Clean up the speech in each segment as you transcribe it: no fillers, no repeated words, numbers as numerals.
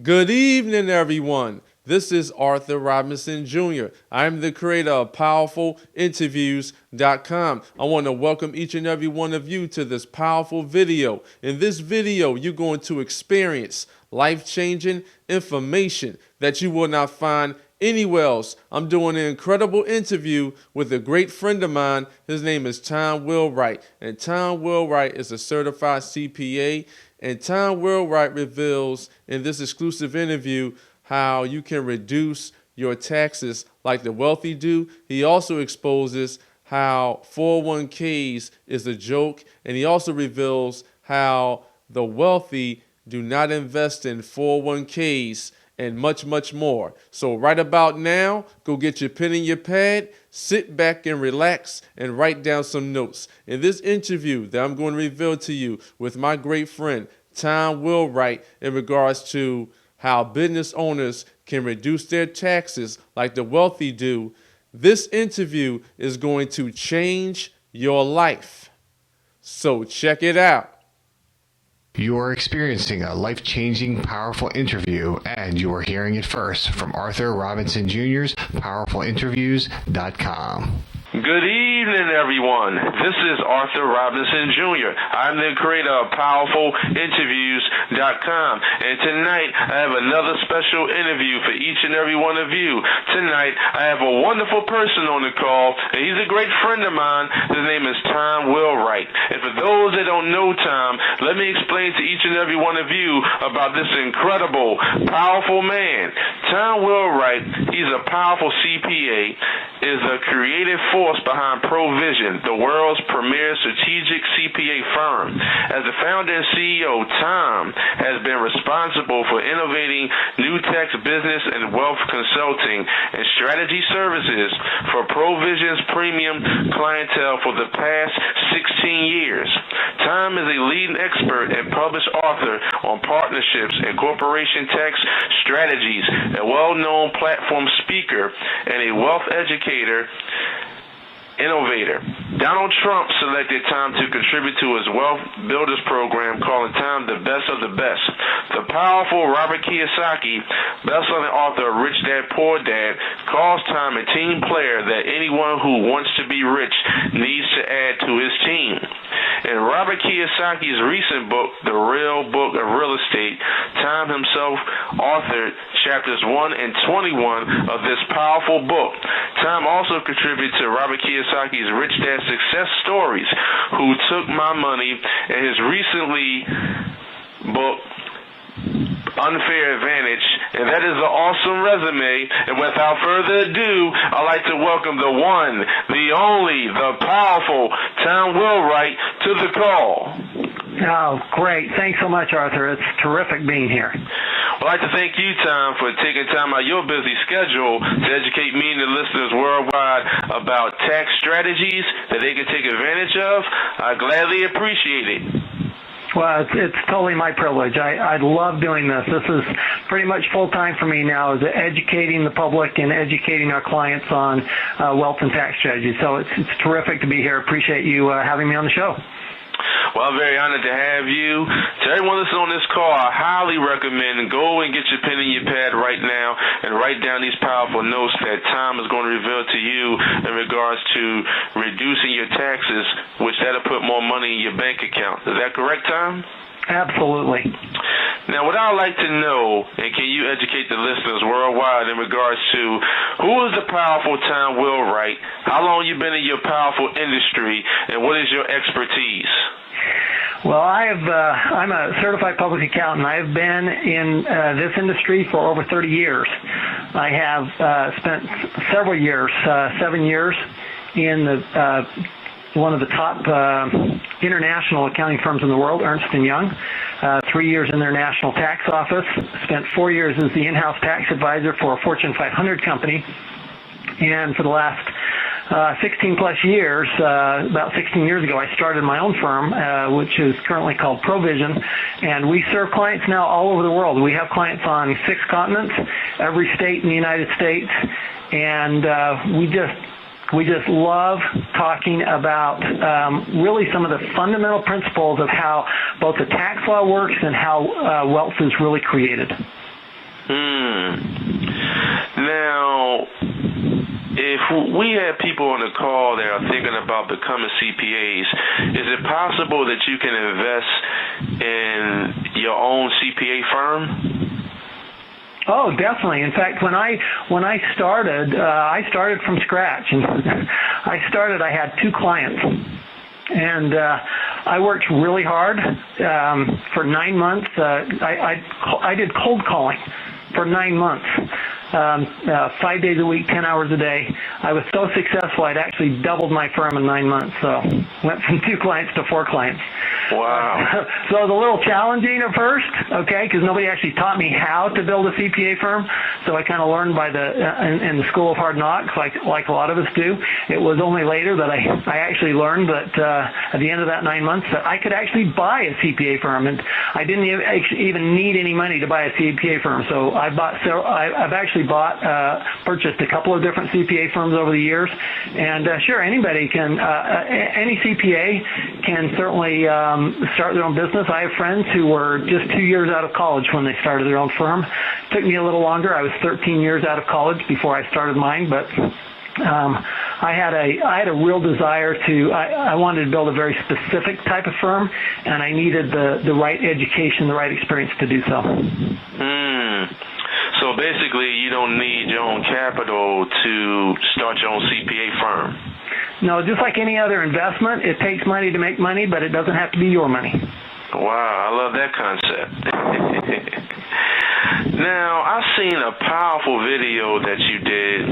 Good evening, everyone. This is Arthur Robinson Jr. I'm the creator of PowerfulInterviews.com. I want to welcome each and every one of you to this powerful video. In this video, you're going to experience life-changing information that you will not find anywhere else. I'm doing an incredible interview with a great friend of mine. His name is Tom Wheelwright. And Tom Wheelwright is a certified CPA. And Tom Wheelwright reveals in this exclusive interview how you can reduce your taxes like the wealthy do. He also exposes how 401ks is a joke. And he also reveals how the wealthy do not invest in 401ks and much, much more. So right about now, go get your pen and your pad, sit back and relax and write down some notes. In this interview that I'm going to reveal to you with my great friend, Tom Wheelwright, in regards to how business owners can reduce their taxes like the wealthy do, this interview is going to change your life. So check it out. You are experiencing a life-changing, powerful interview, and you are hearing it first from Arthur Robinson Jr.'s PowerfulInterviews.com. Good evening, everyone. This is Arthur Robinson Jr. I'm the creator of PowerfulInterviews.com. And tonight, I have another special interview for each and every one of you. Tonight, I have a wonderful person on the call, and he's a great friend of mine. His name is Tom Wheelwright. And for those that don't know Tom, let me explain to each and every one of you about this incredible, powerful man. Tom Wheelwright, he's a powerful CPA, is a creative force behind Provision, the world's premier strategic CPA firm. As the founder and CEO, Tom has been responsible for innovating new tax business and wealth consulting and strategy services for Provision's premium clientele for the past 16 years. Tom is a leading expert and published author on partnerships and corporation tax strategies, a well-known platform speaker, and a wealth educator, innovator. Donald Trump selected Tom to contribute to his Wealth Builders program, calling Tom the best of the best. The powerful Robert Kiyosaki, best-selling author of Rich Dad Poor Dad, calls Tom a team player that anyone who wants to be rich needs to add to his team. In Robert Kiyosaki's recent book, The Real Book of Real Estate, Tom himself authored chapters 1 and 21 of this powerful book. Tom also contributed to Robert Kiyosaki's Rich Dad Success Stories, Who Took My Money, and his recently book, Unfair Advantage, and that is an awesome resume. And without further ado, I'd like to welcome the one, the only, the powerful Tom Wheelwright to the call. Oh, great. Thanks so much, Arthur. It's terrific being here. Well, I'd like to thank you, Tom, for taking time out of your busy schedule to educate me and the listeners worldwide about tax strategies that they can take advantage of. I gladly appreciate it. Well, it's totally my privilege. I love doing this. This is pretty much full-time for me now, is educating the public and educating our clients on wealth and tax strategies. So it's terrific to be here. Appreciate you having me on the show. Well, I'm very honored to have you. To everyone listening on this call, I highly recommend go and get your pen and your pad right now and write down these powerful notes that Tom is going to reveal to you in regards to reducing your taxes, which that'll put more money in your bank account. Is that correct, Tom? Absolutely. Now, what I'd like to know, and can you educate the listeners worldwide in regards to who is the powerful Tom Wheelwright, how long you been in your powerful industry, and what is your expertise? Well, I'm a certified public accountant. I've been in this industry for over 30 years. I have spent several years, 7 years, in the one of the top international accounting firms in the world, Ernst & Young, 3 years in their national tax office, spent 4 years as the in-house tax advisor for a Fortune 500 company, and for the last 16 plus years, about 16 years ago, I started my own firm, which is currently called Provision, and we serve clients now all over the world. We have clients on 6 continents, every state in the United States, and we just We just love talking about really some of the fundamental principles of how both the tax law works and how wealth is really created. Now, if we have people on the call that are thinking about becoming CPAs, is it possible that you can invest in your own CPA firm? Oh, definitely. In fact, when I started from scratch, and I had 2 clients, and I worked really hard for 9 months. I did cold calling for 9 months. 5 days a week, 10 hours a day. I was so successful, I'd actually doubled my firm in 9 months. So went from 2 clients to 4 clients. Wow. So it was a little challenging at first, okay, because nobody actually taught me how to build a CPA firm. So I kind of learned by in the school of hard knocks, like a lot of us do. It was only later that I actually learned that at the end of that 9 months that I could actually buy a CPA firm, and I didn't even need any money to buy a CPA firm. So I've actually purchased a couple of different CPA firms over the years, and sure, anybody can, any CPA can certainly start their own business. I have friends who were just 2 years out of college when they started their own firm. It took me a little longer. I was 13 years out of college before I started mine, but I had a real desire I wanted to build a very specific type of firm, and I needed the right education, the right experience to do so. So basically, you don't need your own capital to start your own CPA firm. No, just like any other investment, it takes money to make money, but it doesn't have to be your money. Wow, I love that concept. Now, I've seen a powerful video that you did,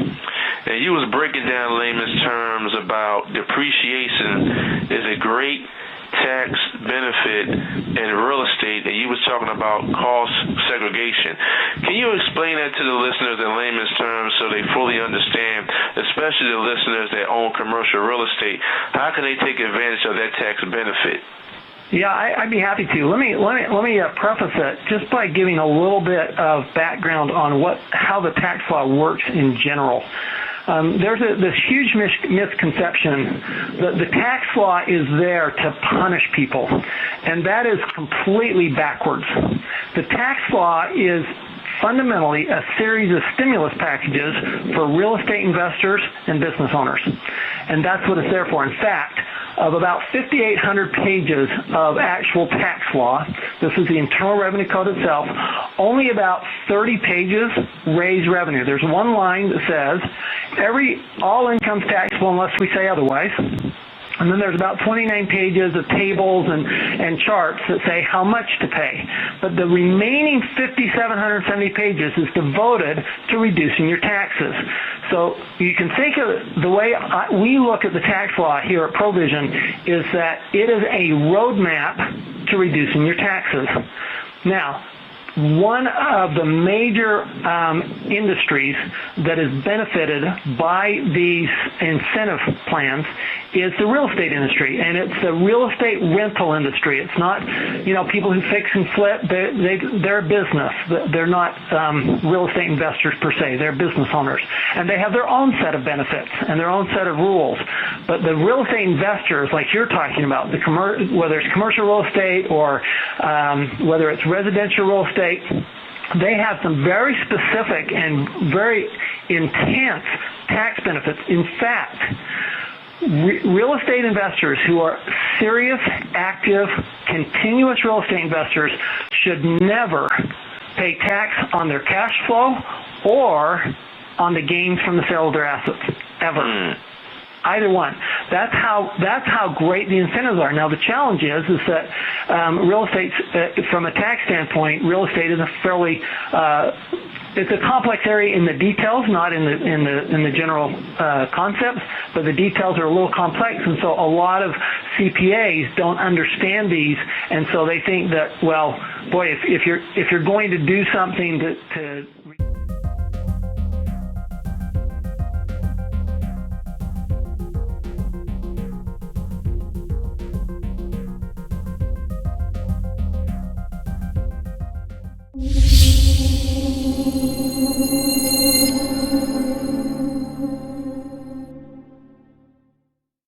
and you was breaking down layman's terms about depreciation is a great tax benefit in real estate, and you was talking about cost segregation. Can you explain that to the listeners in layman's terms so they fully understand, especially the listeners that own commercial real estate? How can they take advantage of that tax benefit? Yeah, I'd be happy to. Let me preface it just by giving a little bit of background on how the tax law works in general. There's this huge misconception that the tax law is there to punish people, and that is completely backwards. The tax law is fundamentally a series of stimulus packages for real estate investors and business owners, and that's what it's there for. In fact, of about 5,800 pages of actual tax law, this is the Internal Revenue Code itself, only about 30 pages raise revenue. There's one line that says all income taxable unless we say otherwise. And then there's about 29 pages of tables and charts that say how much to pay. But the remaining 5,770 pages is devoted to reducing your taxes. So you can think of the way we look at the tax law here at Provision is that it is a roadmap to reducing your taxes. Now, one of the major industries that is benefited by these incentive plans is the real estate industry, and it's the real estate rental industry. It's not, people who fix and flip. They're a business. They're not real estate investors per se. They're business owners, and they have their own set of benefits and their own set of rules. But the real estate investors, like you're talking about, whether it's commercial real estate or whether it's residential real estate, they have some very specific and very intense tax benefits. In fact, real estate investors who are serious, active, continuous real estate investors should never pay tax on their cash flow or on the gains from the sale of their assets, ever. Either one. That's how great the incentives are. Now the challenge is that real estate, from a tax standpoint, real estate is it's a complex area in the details, not in the general concepts, but the details are a little complex, and so a lot of CPAs don't understand these, and so they think that, well, boy, if you're going to do something to